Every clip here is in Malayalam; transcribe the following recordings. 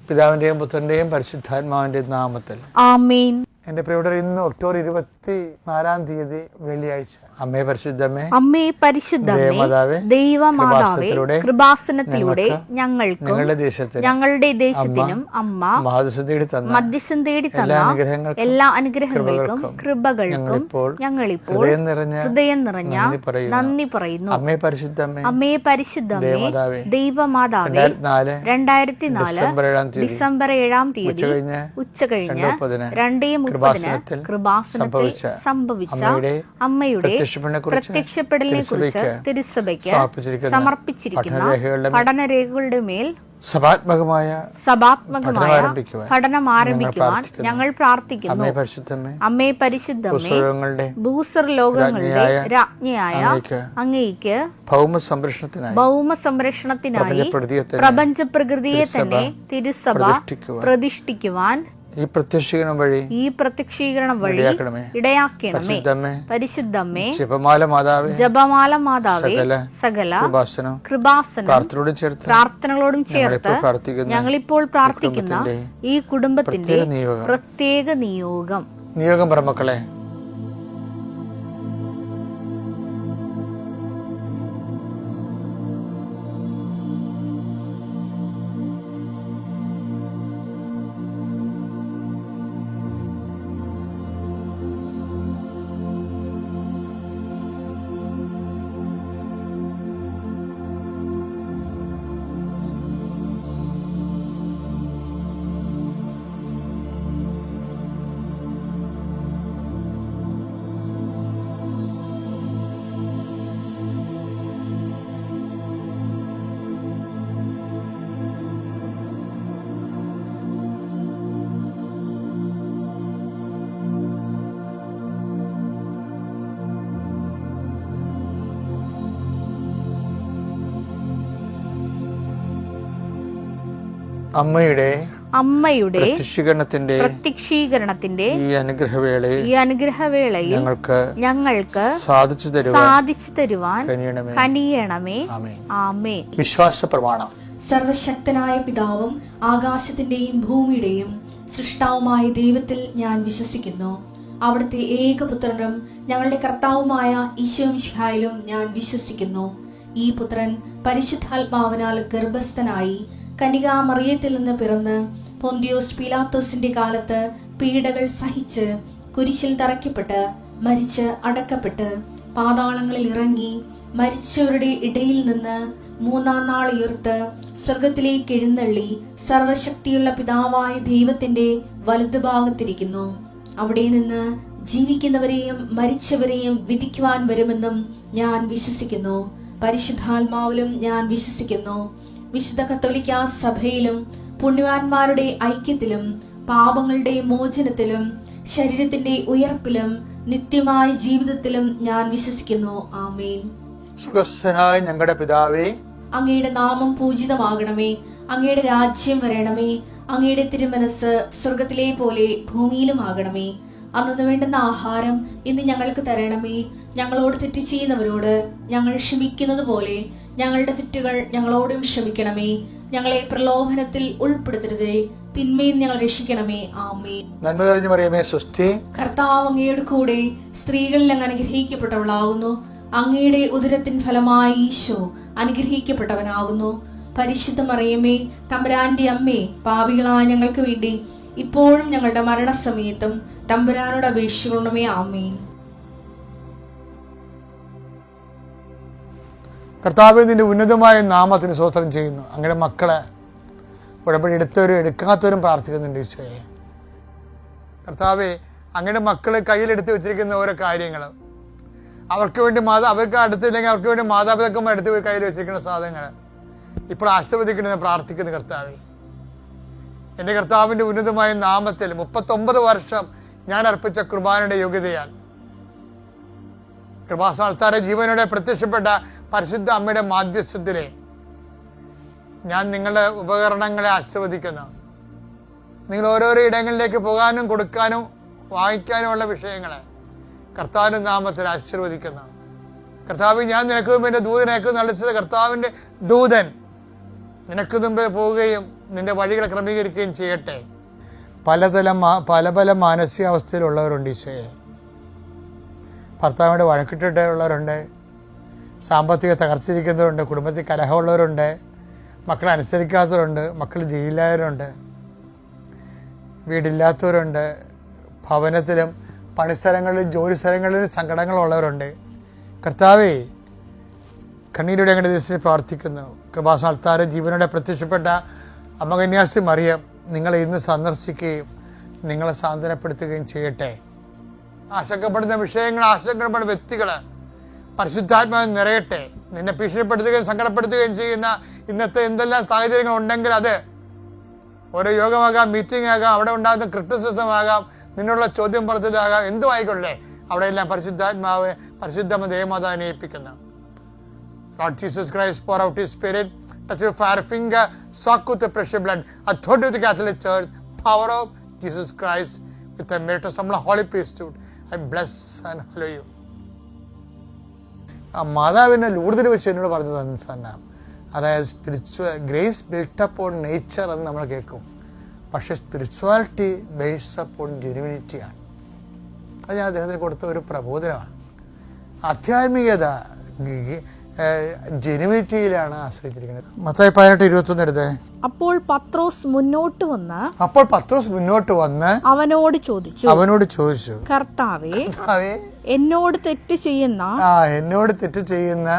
പിതാവിൻ്റെയും പുത്രൻ്റെയും പരിശുദ്ധാത്മാവിൻ്റെയും നാമത്തിൽ ആമേൻ. എൻ്റെ പ്രിയപ്പെട്ടവർ, ഇന്ന് ഒക്ടോബർ 24 വെള്ളിയാഴ്ച. അമ്മേ പരിശുദ്ധമേ, അമ്മേ പരിശുദ്ധമേ, ദൈവമാതാവേ, കൃപാസനത്തിലൂടെ ഞങ്ങൾക്കും ഞങ്ങളുടെ ദേശത്തിനും അമ്മ മധ്യസ്ഥം തേടി തന്ന എല്ലാ അനുഗ്രഹങ്ങൾക്കും കൃപകൾക്കും ഞങ്ങളിപ്പോൾ ഹൃദയം നിറഞ്ഞ നന്ദി പറയുന്നു. അമ്മേ പരിശുദ്ധമേ, അമ്മേ പരിശുദ്ധമേ, ദൈവമാതാവേ, 2004 ഡിസംബർ 7 തീയതി ഉച്ചകഴിഞ്ഞ് 2:30 കൃപാസനത്തിൽ സംഭവിച്ച അമ്മയുടെ പ്രത്യക്ഷപ്പെടലിനെ കുറിച്ച് തിരുസഭയ്ക്ക് സമർപ്പിച്ചിരിക്കുന്ന പഠനരേഖകളുടെ മേൽ സഭാത്മകമായ പഠനം ആരംഭിക്കുവാൻ ഞങ്ങൾ പ്രാർത്ഥിക്കുന്നു. അമ്മേ പരിശുദ്ധമേ, ഭൂസ്വർ ലോകങ്ങളുടെ രാജ്ഞിയായ അങ്ങേയ്ക്ക് ഭൗമ സംരക്ഷണത്തിനായി പ്രപഞ്ച പ്രകൃതിയെ തന്നെ തിരുസഭ പ്രതിഷ്ഠിക്കുവാൻ ഈ പ്രത്യക്ഷീകരണം വഴി ഇടയാക്കണമേ. പരിശുദ്ധമേ, ജപമാല മാതാവേ, സകല കൃപാസനം പ്രാർത്ഥനകളോടും ചേർത്ത് ഞങ്ങളിപ്പോൾ പ്രാർത്ഥിക്കുന്ന ഈ കുടുംബത്തിന്റെ പ്രത്യേക നിയോഗം പറമക്കളെ, അമ്മയുടെ പ്രത്യക്ഷീകരണത്തിന്റെ ഈ അനുഗ്രഹവേളയിൽ ഞങ്ങൾക്ക് സാധിച്ചു തരുവാൻ കനിയണമേ. ആമേൻ. വിശ്വാസ പ്രമാണം. സർവശക്തനായ പിതാവും ആകാശത്തിന്റെയും ഭൂമിയുടെയും സൃഷ്ടാവുമായ ദൈവത്തിൽ ഞാൻ വിശ്വസിക്കുന്നു. അവിടുത്തെ ഏകപുത്രനും ഞങ്ങളുടെ കർത്താവുമായ ഈശോമിശിഹായിലും ഞാൻ വിശ്വസിക്കുന്നു. ഈ പുത്രൻ പരിശുദ്ധാത്മാവിനാൽ ഗർഭസ്ഥനായി കന്യകാമറിയത്തിൽ നിന്ന് പിറന്ന് പൊന്തിയോസ് പീലാത്തോസിന്റെ കാലത്ത് പീഡകൾ സഹിച്ച് കുരിശിൽ തറയ്ക്കപ്പെട്ട് മരിച്ച് അടക്കപ്പെട്ട് പാതാളങ്ങളിൽ ഇറങ്ങി മരിച്ചവരുടെ ഇടയിൽ നിന്ന് 3-ാം നാൾ ഉയർത്ത് സ്വർഗത്തിലേക്ക് എഴുന്നള്ളി സർവശക്തിയുള്ള പിതാവായ ദൈവത്തിന്റെ വലതുഭാഗത്തിരിക്കുന്നു. അവിടെ നിന്ന് ജീവിക്കുന്നവരെയും മരിച്ചവരെയും വിധിക്കുവാൻ വരുമെന്നും ഞാൻ വിശ്വസിക്കുന്നു. പരിശുദ്ധാത്മാവിലും ഞാൻ വിശ്വസിക്കുന്നു. വിശുദ്ധ കത്തോലിക്കാ സഭയിലും പുണ്യവാന്മാരുടെ ഐക്യത്തിലും പാപങ്ങളുടെ മോചനത്തിലും ശരീരത്തിന്റെ ഉയർപ്പിലും നിത്യമായ ജീവിതത്തിലും ഞാൻ വിശ്വസിക്കുന്നു. ആമേൻ. സുഖസ്ഥനായ ഞങ്ങളുടെ പിതാവേ, അങ്ങയുടെ നാമം പൂജിതമാകണമേ. അങ്ങയുടെ രാജ്യം വരണമേ. അങ്ങയുടെ തിരുമനസ് സ്വർഗത്തിലെ പോലെ ഭൂമിയിലുമാകണമേ. അന്നു വേണ്ടുന്ന ആഹാരം ഇന്ന് ഞങ്ങൾക്ക് തരണമേ. ഞങ്ങളോട് തെറ്റ് ചെയ്യുന്നവരോട് ഞങ്ങൾ ക്ഷമിക്കുന്നത് പോലെ ഞങ്ങളുടെ തെറ്റുകൾ ഞങ്ങളോടും ക്ഷമിക്കണമേ. ഞങ്ങളെ പ്രലോഭനത്തിൽ ഉൾപ്പെടുത്തരുതേ, തിന്മയിൽ ഞങ്ങൾ രക്ഷിക്കണമേ. ആമേൻ. നന്മ നിറഞ്ഞ മറിയമേ, സ്വസ്തി. കർത്താവ് അങ്ങയുടെ കൂടെ സ്ത്രീകളിൽ അങ്ങ് അനുഗ്രഹിക്കപ്പെട്ടവളാകുന്നു. അങ്ങയുടെ ഉദരത്തിൻ ഫലമായി ഈശോ അനുഗ്രഹിക്കപ്പെട്ടവനാകുന്നു. പരിശുദ്ധ മറിയമേ, തമ്പുരാന്റെ അമ്മേ, പാപികളായ ഞങ്ങൾക്ക് വേണ്ടി ഇപ്പോഴും ഞങ്ങളുടെ മരണസമയത്തും തമ്പുരാനോട് അപേക്ഷിക്കണമേ. ആമേൻ. കർത്താവേ, നിന്റെ ഉന്നതമായ നാമത്തിന് സ്തോത്രം ചെയ്യുന്നു. അങ്ങനെ മക്കളെ ഉടമ്പടി എടുത്തവരും എടുക്കാത്തവരും പ്രാർത്ഥിക്കുന്നുണ്ട് ഈശോയെ. കർത്താവേ, അങ്ങനെ മക്കളെ കയ്യിലെടുത്ത് വെച്ചിരിക്കുന്ന ഓരോ കാര്യങ്ങൾ അവർക്ക് വേണ്ടി അവർക്ക് അടുത്തില്ലെങ്കിൽ അവർക്ക് വേണ്ടി മാതാപിതാക്കന്മാർ എടുത്ത് പോയി കയ്യിൽ വെച്ചിരിക്കുന്ന സാധനങ്ങൾ ഇപ്പോൾ ആശീർവദിക്കണമെന്ന് പ്രാർത്ഥിക്കുന്നു. കർത്താവേ, എൻ്റെ കർത്താവിൻ്റെ ഉന്നതമായ നാമത്തിൽ 39 വർഷം ഞാൻ അർപ്പിച്ച കുർബാനയുടെ യോഗ്യതയാൽ കൃപാസ്ഥാനത്താരെ ജീവനോടെ പ്രത്യക്ഷപ്പെട്ട പരിശുദ്ധ അമ്മയുടെ മാധ്യസ്ഥത്തിലെ ഞാൻ നിങ്ങളുടെ ഉപകരണങ്ങളെ ആശീർവദിക്കുന്നു. നിങ്ങൾ ഓരോരോ ഇടങ്ങളിലേക്ക് പോകാനും കൊടുക്കാനും വാങ്ങിക്കാനുമുള്ള വിഷയങ്ങളെ കർത്താവിൻ്റെ നാമത്തിൽ ആശീർവദിക്കുന്നു. കർത്താവ്, ഞാൻ നിനക്ക് എൻ്റെ ദൂതനേക്ക് നളിച്ചത് കർത്താവിൻ്റെ ദൂതൻ നിനക്ക് മുമ്പേ പോവുകയും നിന്റെ വഴികൾ ക്രമീകരിക്കുകയും ചെയ്യട്ടെ. പല പല മാനസികാവസ്ഥയിലുള്ളവരുണ്ട് ഈശോയെ. ഭർത്താവിനോട് വഴക്കിട്ടിട്ടുള്ളവരുണ്ട്, സാമ്പത്തിക തകർച്ചിരിക്കുന്നവരുണ്ട്, കുടുംബത്തിൽ കലഹമുള്ളവരുണ്ട്, മക്കളെ അനുസരിക്കാത്തവരുണ്ട്, മക്കൾ ജയിലായവരുണ്ട്, വീടില്ലാത്തവരുണ്ട്, ഭവനത്തിലും പണിസ്ഥലങ്ങളിലും ജോലി സ്ഥലങ്ങളിലും സങ്കടങ്ങളുള്ളവരുണ്ട്. കർത്താവേ, കണ്ണീരുടെ അങ്ങയുടെ ദിവസത്തിൽ പ്രാർത്ഥിക്കുന്നു. കൃപാസനത്താറ് ജീവനോടെ പ്രത്യക്ഷപ്പെട്ട അമ്മ കന്യാസി മറിയം നിങ്ങളെ ഇന്ന് സന്ദർശിക്കുകയും നിങ്ങളെ സാന്ത്വനപ്പെടുത്തുകയും ചെയ്യട്ടെ. ആശങ്കപ്പെടുന്ന വിഷയങ്ങൾ, ആശങ്കപ്പെടുന്ന വ്യക്തികൾ പരിശുദ്ധാത്മാവിൽ നിറയട്ടെ. നിന്നെ ഭീഷണിപ്പെടുത്തുകയും സങ്കടപ്പെടുത്തുകയും ചെയ്യുന്ന ഇന്നത്തെ എന്തെല്ലാം സാഹചര്യങ്ങൾ ഉണ്ടെങ്കിൽ അത് ഓരോ യോഗമാകാം, മീറ്റിംഗ് ആകാം, അവിടെ ഉണ്ടാകുന്ന ക്രിറ്റിസിസം ആകാം, നിന്നുള്ള ചോദ്യം പറച്ചിലാകാം, എന്തും ആയിക്കൊള്ളേ, അവിടെയെല്ലാം പരിശുദ്ധാത്മാവ് പരിശുദ്ധ ദേവമാതാവിനെ ഏൽപ്പിക്കുന്നു. Lord Jesus Christ, pour out His Spirit, touch your fire finger, soak with the precious blood, authority of the Catholic Church, power of Jesus Christ, with the merit of some holy priesthood, I bless and hallow you. ആ മാതാവിനെ ലൂർദിൽ വെച്ച് എന്നോട് പറഞ്ഞത് തന്നെ, അതായത് spiritual grace built upon nature എന്ന് നമ്മൾ കേൾക്കും, പക്ഷേ സ്പിരിച്വാലിറ്റി ബേസ്ഡ് അപ്പോൺ ജെനുവിനിറ്റിയാണ്. അത് ഞാൻ അദ്ദേഹത്തിന് കൊടുത്ത ഒരു പ്രബോധനമാണ്. ആധ്യാത്മികത ജെനുവിനിറ്റിയിലാണ് ആശ്രയിച്ചിരിക്കുന്നത്. മത്തായി 18:21 എടുത്തേ. അപ്പോൾ പത്രോസ് മുന്നോട്ട് വന്ന് അവനോട് ചോദിച്ചു, കർത്താവേ, എന്നോട് തെറ്റ് ചെയ്യുന്ന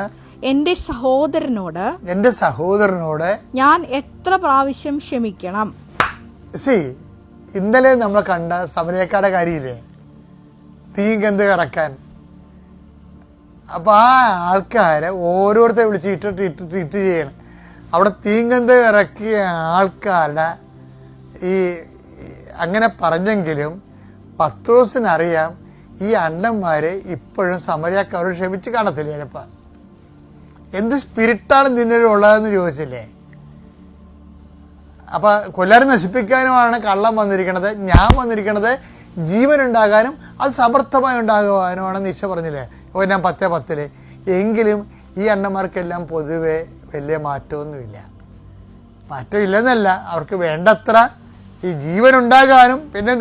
എന്റെ സഹോദരനോട് ഞാൻ എത്ര പ്രാവശ്യം ക്ഷമിക്കണം? ഇന്നലെ നമ്മൾ കണ്ട സമരക്കാരുടെ കാര്യമില്ലേ, തീഗന്ധ കറക്കാൻ. അപ്പോൾ ആ ആൾക്കാരെ ഓരോരുത്തരെ വിളിച്ച് ട്രീറ്റ് ചെയ്യണം. അവിടെ തീങ്കന്ത് ഇറക്കിയ ആൾക്കാരുടെ അങ്ങനെ പറഞ്ഞെങ്കിലും പത്രോസിനറിയാം ഈ അണ്ണന്മാരെ ഇപ്പോഴും സമരക്കാരോട് ക്ഷമിച്ച് കാണത്തില്ല. ചിലപ്പോൾ എന്ത് സ്പിരിറ്റാണ് നിന്നിലുള്ളതെന്ന് ചോദിച്ചില്ലേ. അപ്പം കൊല്ലാരും നശിപ്പിക്കാനുമാണ് കള്ളം വന്നിരിക്കണത്, ഞാൻ വന്നിരിക്കണത് ജീവൻ ഉണ്ടാകാനും അത് സമർത്ഥമായി ഉണ്ടാകുവാനുമാണെന്ന് ഈശോ പറഞ്ഞില്ലേ ഞാൻ 10:10. എങ്കിലും ഈ അണ്ണന്മാർക്കെല്ലാം പൊതുവെ വലിയ മാറ്റമൊന്നുമില്ല. മാറ്റമില്ലെന്നല്ല, അവർക്ക് വേണ്ടത്ര ഈ ജീവൻ ഉണ്ടാകാനും പിന്നെ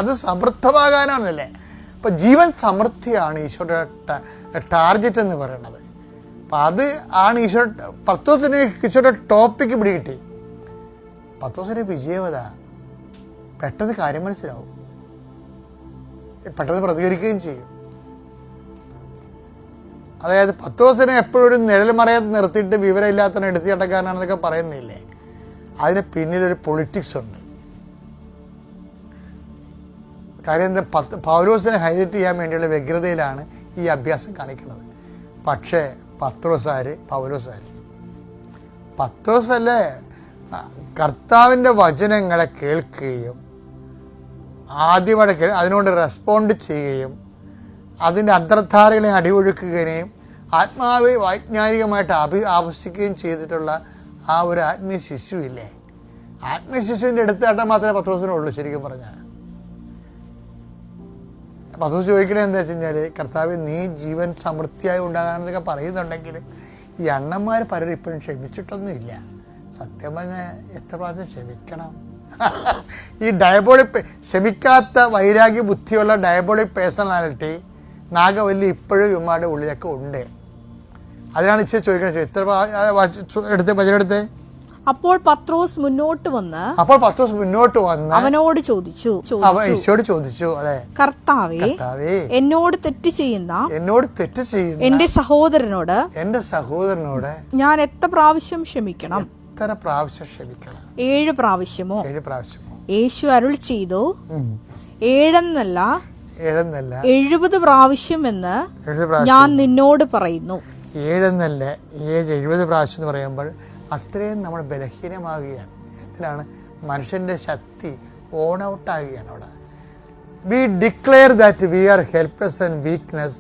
അത് സമൃദ്ധമാകാനാണെന്നല്ലേ. അപ്പം ജീവൻ സമൃദ്ധിയാണ് ഈശോയുടെ ടാർഗറ്റ് എന്ന് പറയുന്നത്. അപ്പം അത് ആണ് പത്രോസിന് ഈശോയുടെ ടോപ്പിക്ക് പിടികിട്ടി. പത്രോസിൻ്റെ വിജയവത പെട്ടെന്ന് കാര്യം മനസ്സിലാവും, പെട്ടെന്ന് പ്രതികരിക്കുകയും ചെയ്യും. അതായത് പത്രോസിനെ എപ്പോഴും ഒരു നിഴൽ മറയത്ത് നിർത്തിയിട്ട് വിവരമില്ലാത്തവനെ എടുത്തു ചട്ടക്കാരനാണെന്നൊക്കെ പറയുന്നില്ലേ, അതിന് പിന്നിലൊരു പൊളിറ്റിക്സ് ഉണ്ട്. കാര്യം എന്താ, പൗലോസിനെ ഹൈലൈറ്റ് ചെയ്യാൻ വേണ്ടിയുള്ള വ്യഗ്രതയിലാണ് ഈ അഭ്യാസം കാണിക്കുന്നത്. പക്ഷേ പത്രോസല്ലേ കർത്താവിൻ്റെ വചനങ്ങളെ കേൾക്കുകയും ആദ്യമായിട്ട് അതിനോട് റെസ്പോണ്ട് ചെയ്യുകയും അതിൻ്റെ അന്തർധാരകളെ അടിയൊഴുക്കുകയും വൈജ്ഞാനികമായിട്ട് ആവശ്യിക്കുകയും ചെയ്തിട്ടുള്ള ആ ഒരു ആത്മീയ ശിശുവില്ലേ, ആത്മീയ ശിശുവിൻ്റെ എടുത്താട്ടം മാത്രമേ പത്രോസിനുള്ളൂ. ശരിക്കും പറഞ്ഞാൽ പത്രോസ് ചോദിക്കണത് എന്താ വെച്ച് കഴിഞ്ഞാൽ, കർത്താവ് നീ ജീവൻ സമൃദ്ധിയായി ഉണ്ടാകാനെന്നൊക്കെ പറയുന്നുണ്ടെങ്കിൽ ഈ അണ്ണന്മാർ പലരും ഇപ്പോഴും ക്ഷമിച്ചിട്ടൊന്നുമില്ല. സത്യം പറഞ്ഞാൽ എത്ര പ്രാവശ്യം ക്ഷമിക്കണം? ഈ ഡയബോളിക് ക്ഷമിക്കാത്ത വൈരാഗ്യ ബുദ്ധിയുള്ള ഡയബോളിക് പേഴ്സണാലിറ്റി നാഗവല്ലി ഇപ്പോഴും ഇവന്മാരുടെ ഉള്ളിലൊക്കെ ഉണ്ട്. അതിനാണ് ഇച്ചിരി ചോദിക്കണത്. എത്ര എടുത്തേ. അപ്പോൾ പത്രോസ് മുന്നോട്ട് വന്ന് അവനോട് ചോദിച്ചു, അതെ, കർത്താവേ, എന്നോട് തെറ്റ് ചെയ്യുന്ന എന്റെ സഹോദരനോട് ഞാൻ എത്ര പ്രാവശ്യം ക്ഷമിക്കണം? 7 പ്രാവശ്യമോ? യേശു അരുൾ ചെയ്തു, 7 70 പ്രാവശ്യം എന്ന് ഞാൻ നിന്നോട് പറയുന്നു. 70 പ്രാവശ്യം എന്ന് പറയുമ്പോൾ അത്രയും നമ്മൾ ബലഹീനമാകുകയാണ്. എന്തിനാണ്? മനുഷ്യൻ്റെ ശക്തി ഓൺ ഔട്ട് ആകുകയാണ് അവിടെ. V declare that we R helpless and weakness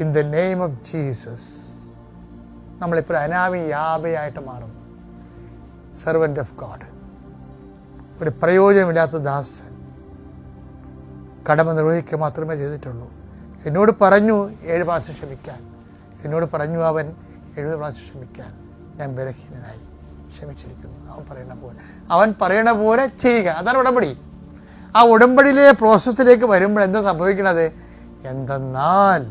in the name of Jesus. നമ്മളിപ്പോൾ യാബയായിട്ട് മാറുന്നു. സെർവൻ്റ് ഓഫ് ഗോഡ്, ഒരു പ്രയോജനമില്ലാത്ത ദാസൻ, കടമ നിർവഹിക്കുക മാത്രമേ ചെയ്തിട്ടുള്ളൂ. എന്നോട് പറഞ്ഞു 7 പ്രാവശ്യം ക്ഷമിക്കാൻ, എന്നോട് പറഞ്ഞു അവൻ 70 പ്രാവശ്യം ക്ഷമിക്കാൻ. ഞാൻ ബലഹീനനായി. ക്ഷമിച്ചിരിക്കുന്നു. അവൻ പറയണ പോലെ ചെയ്യുക, അതാണ് ഉടമ്പടി. ആ ഉടമ്പടിയിലെ പ്രോസസ്സിലേക്ക് വരുമ്പോൾ എന്താ സംഭവിക്കണത്? എന്തെന്നാൽ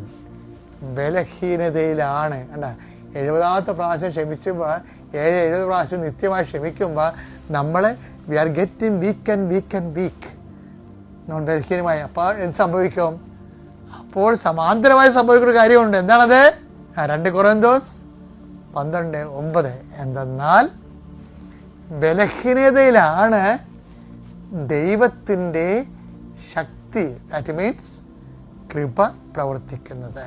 ബലഹീനതയിലാണ്. കണ്ട, 70ാമത്തെ പ്രാവശ്യം ക്ഷമിക്കുമ്പോൾ 70 പ്രാവശ്യം നിത്യമായി ക്ഷമിക്കുമ്പോൾ നമ്മൾ വി ആർ ഗെറ്റിംഗ് വീക്ക് നോൺ ബലഹീനമായി. അപ്പോൾ എന്ത് സംഭവിക്കും? അപ്പോൾ സമാന്തരമായി സംഭവിക്കുന്ന ഒരു കാര്യമുണ്ട്. എന്താണത്? 2 കൊറിന്തോസ് 12:9. എന്തെന്നാൽ ബലഹീനതയിലാണ് ദൈവത്തിൻ്റെ ശക്തി, ദാറ്റ് മീൻസ് കൃപ പ്രവർത്തിക്കുന്നത്.